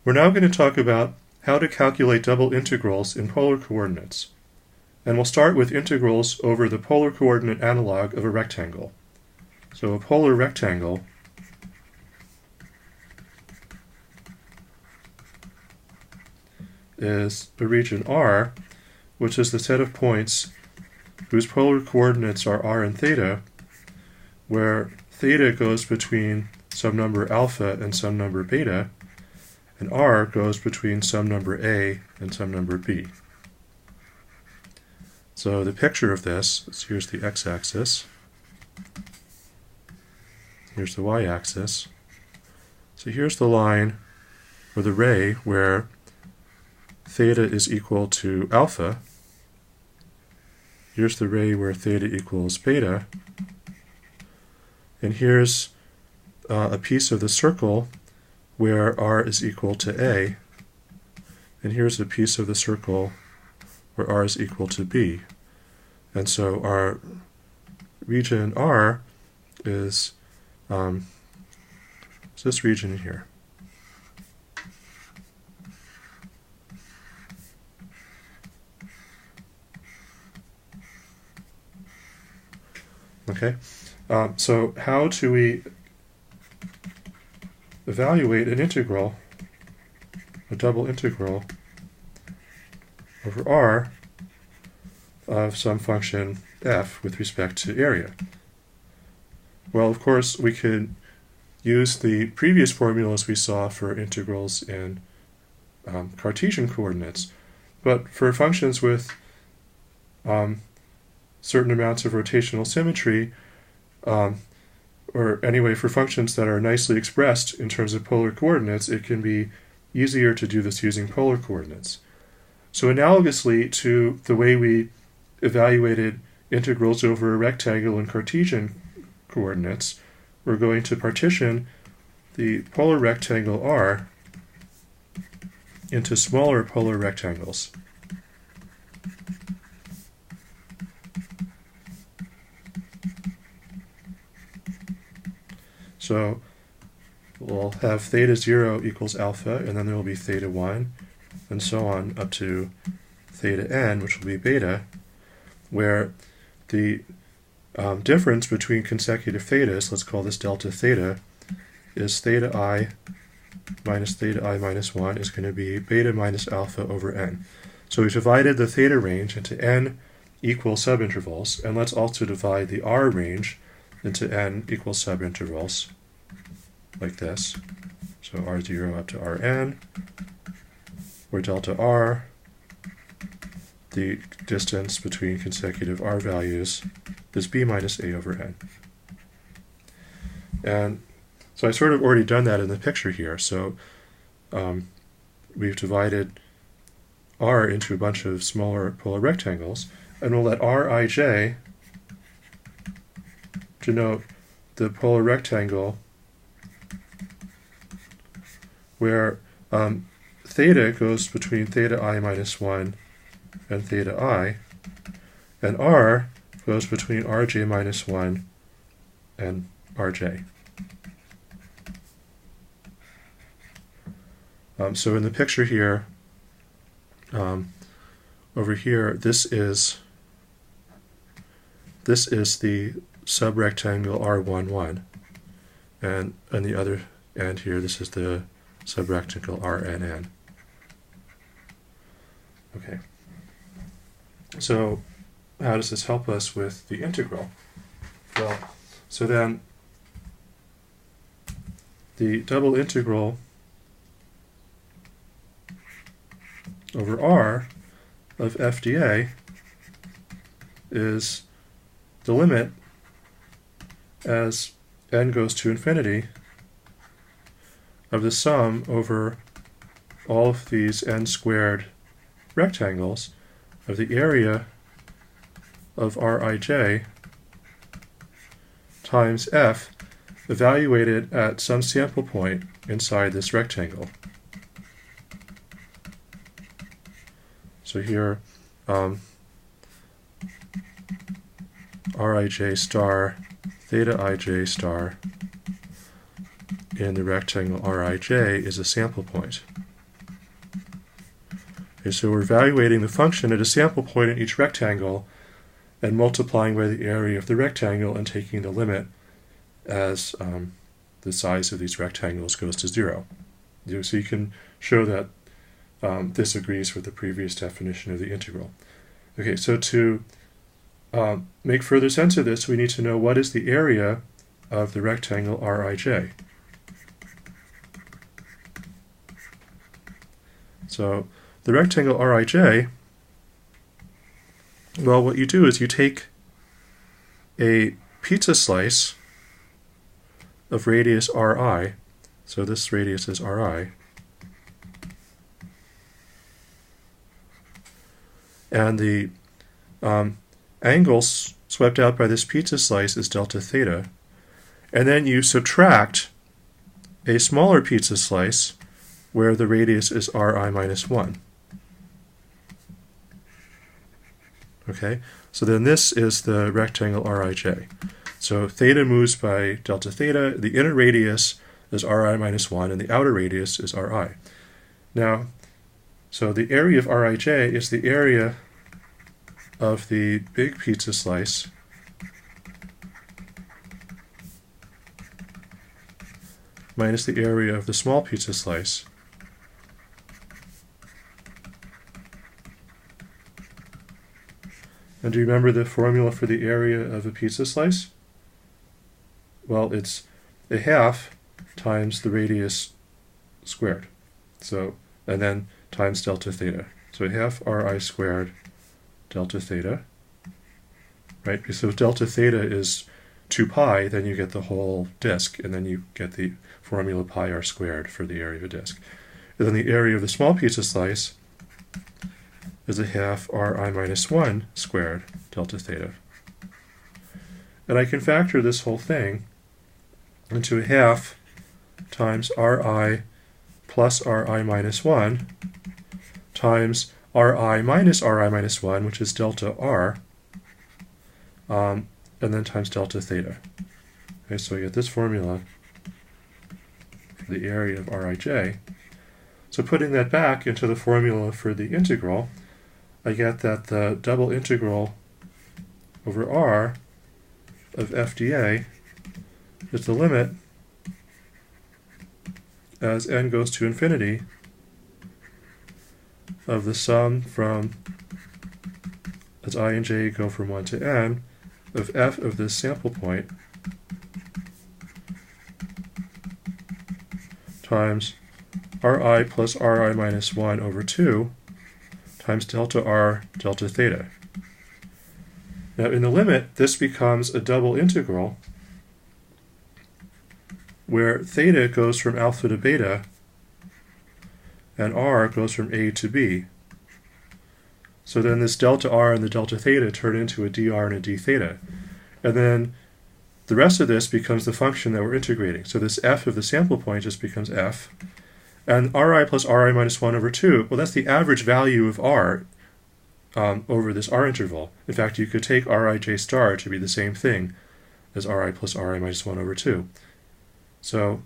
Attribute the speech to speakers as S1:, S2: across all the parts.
S1: We're now going to talk about how to calculate double integrals in polar coordinates. And we'll start with integrals over the polar coordinate analog of a rectangle. So a polar rectangle is a region R, which is the set of points whose polar coordinates are r and theta, where theta goes between some number alpha and some number beta, and r goes between some number a and some number b. So the picture of this is, here's the x-axis, here's the y-axis. So here's the line, or the ray, where theta is equal to alpha. Here's the ray where theta equals beta. And here's a piece of the circle where r is equal to a. And here's a piece of the circle where r is equal to b. And so our region R is this region here. Okay, so how do we evaluate an integral, a double integral, over R of some function f with respect to area? Well, of course, we could use the previous formulas we saw for integrals in Cartesian coordinates, but for functions with certain amounts of rotational symmetry, or anyway, for functions that are nicely expressed in terms of polar coordinates, it can be easier to do this using polar coordinates. So analogously to the way we evaluated integrals over a rectangle in Cartesian coordinates, we're going to partition the polar rectangle R into smaller polar rectangles. So we'll have theta 0 equals alpha, and then there will be theta 1, and so on up to theta n, which will be beta, where the difference between consecutive thetas, let's call this delta theta, is theta I minus 1 is going to be beta minus alpha over n. So we've divided the theta range into n equal subintervals, and let's also divide the r range into n equal subintervals, like this. So r0 up to rn, where delta r, the distance between consecutive r values, is b minus a over n. And so I've sort of already done that in the picture here. So we've divided R into a bunch of smaller polar rectangles, and we'll let Rij denote the polar rectangle where theta goes between theta I minus 1 and theta I, and R goes between Rj minus 1 and Rj. So in the picture here, over here, this is the subrectangle R11, and on the other end here, this is the subrectangle RNN. Okay. So how does this help us with the integral? Well, so then the double integral over R of f dA is the limit as n goes to infinity of the sum over all of these n squared rectangles of the area of Rij times f evaluated at some sample point inside this rectangle. So here, Rij star theta ij star in the rectangle Rij is a sample point. Okay, so we're evaluating the function at a sample point in each rectangle and multiplying by the area of the rectangle and taking the limit as the size of these rectangles goes to 0. So you can show that this agrees with the previous definition of the integral. Okay, so to make further sense of this, we need to know what is the area of the rectangle Rij. So the rectangle Rij, well, what you do is you take a pizza slice of radius Ri, so this radius is Ri, and the angle swept out by this pizza slice is delta theta, and then you subtract a smaller pizza slice where the radius is Ri minus 1. Okay, so then this is the rectangle Rij. So theta moves by delta theta, the inner radius is Ri minus 1, and the outer radius is Ri. Now, so the area of Rij is the area of the big pizza slice minus the area of the small pizza slice. And do you remember the formula for the area of a pizza slice? Well, it's a half times the radius squared. So, and then times delta theta. So a half Ri squared delta theta, right? So if delta theta is 2 pi, then you get the whole disk, and then you get the formula pi r squared for the area of a disk. And then the area of the small pizza slice is a half Ri minus 1 squared delta theta. And I can factor this whole thing into a half times Ri plus Ri minus 1 times Ri minus Ri minus 1, which is delta r, and then times delta theta. Okay, so I get this formula for the area of Rij. So putting that back into the formula for the integral, I get that the double integral over r of f dA is the limit as n goes to infinity of the sum from, as I and j go from 1 to n, of f of this sample point times Ri plus Ri minus 1 over 2 times delta r delta theta. Now in the limit, this becomes a double integral where theta goes from alpha to beta and r goes from a to b. So then this delta r and the delta theta turn into a dr and a d theta. And then the rest of this becomes the function that we're integrating. So this f of the sample point just becomes f. And Ri plus Ri minus 1 over 2, well, that's the average value of r over this r interval. In fact, you could take Rij star to be the same thing as Ri plus Ri minus 1 over 2. So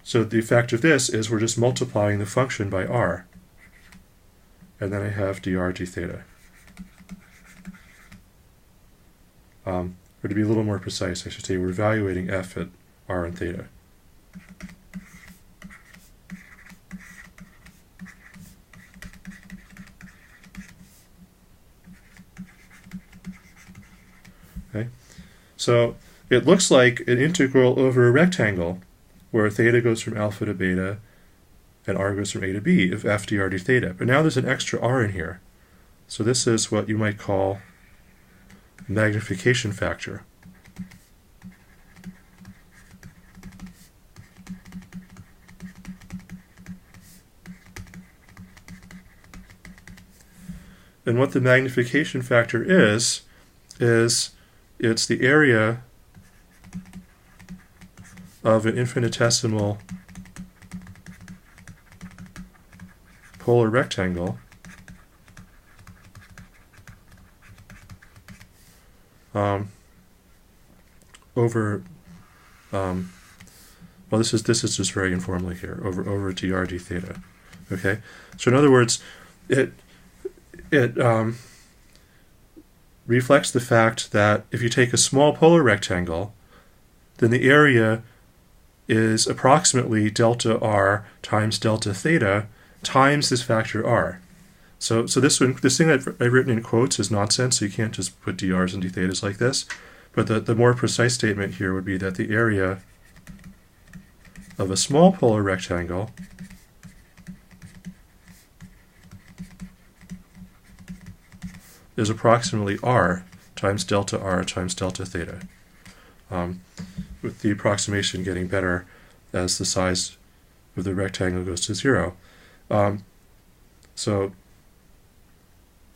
S1: the effect of this is we're just multiplying the function by r. And then I have dr d theta. Or to be a little more precise, I should say we're evaluating f at r and theta. Okay, so it looks like an integral over a rectangle where theta goes from alpha to beta and r goes from a to b of f dr d theta. But now there's an extra r in here. So this is what you might call magnification factor. And what the magnification factor is it's the area of an infinitesimal polar rectangle over well, this is just very informally here, over dr d theta. Okay, so in other words, it reflects the fact that if you take a small polar rectangle, then the area is approximately delta r times delta theta times this factor r. So this thing that I've written in quotes is nonsense, so you can't just put drs and dthetas like this. But the more precise statement here would be that the area of a small polar rectangle is approximately r times delta theta, with the approximation getting better as the size of the rectangle goes to 0. So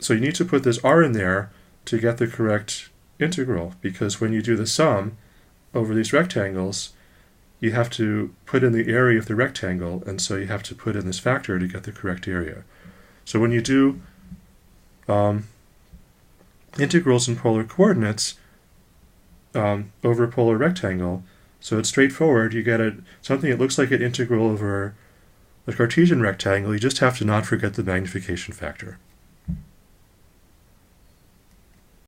S1: you need to put this r in there to get the correct integral, because when you do the sum over these rectangles, you have to put in the area of the rectangle, and so you have to put in this factor to get the correct area. So when you do integrals in polar coordinates over a polar rectangle, so it's straightforward. You get something that looks like an integral over a Cartesian rectangle. You just have to not forget the magnification factor.